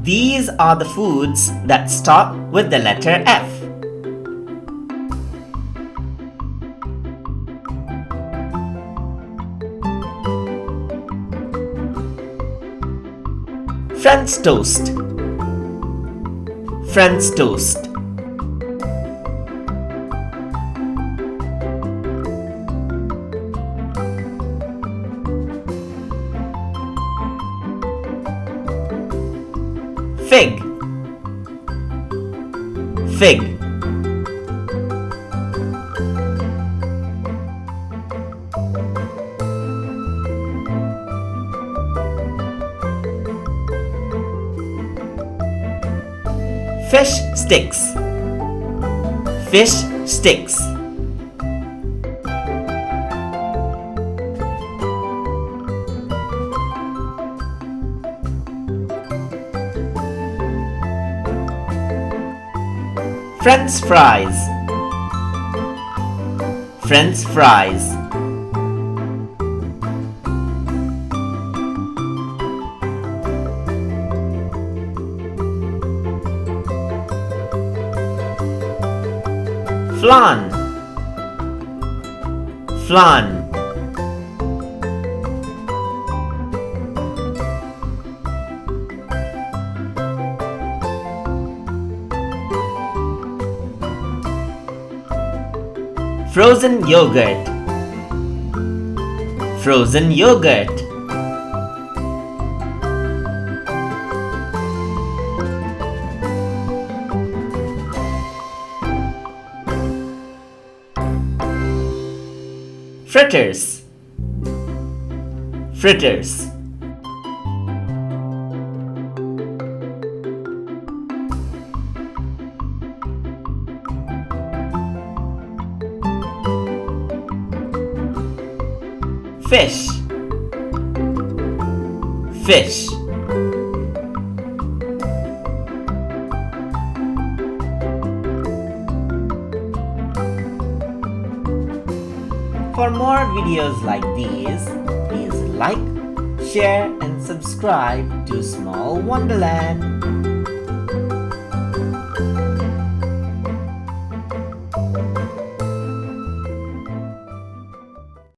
These are the foods that start with the letter F. French toast. French toast. Fig. Fig. Fish sticks. Fish sticks. French fries. French fries. Flan. Flan. Frozen yogurt. Frozen yogurt. Fritters. Fritters. Fish. Fish. For more videos like these, please like, share and subscribe to Small Wonderland.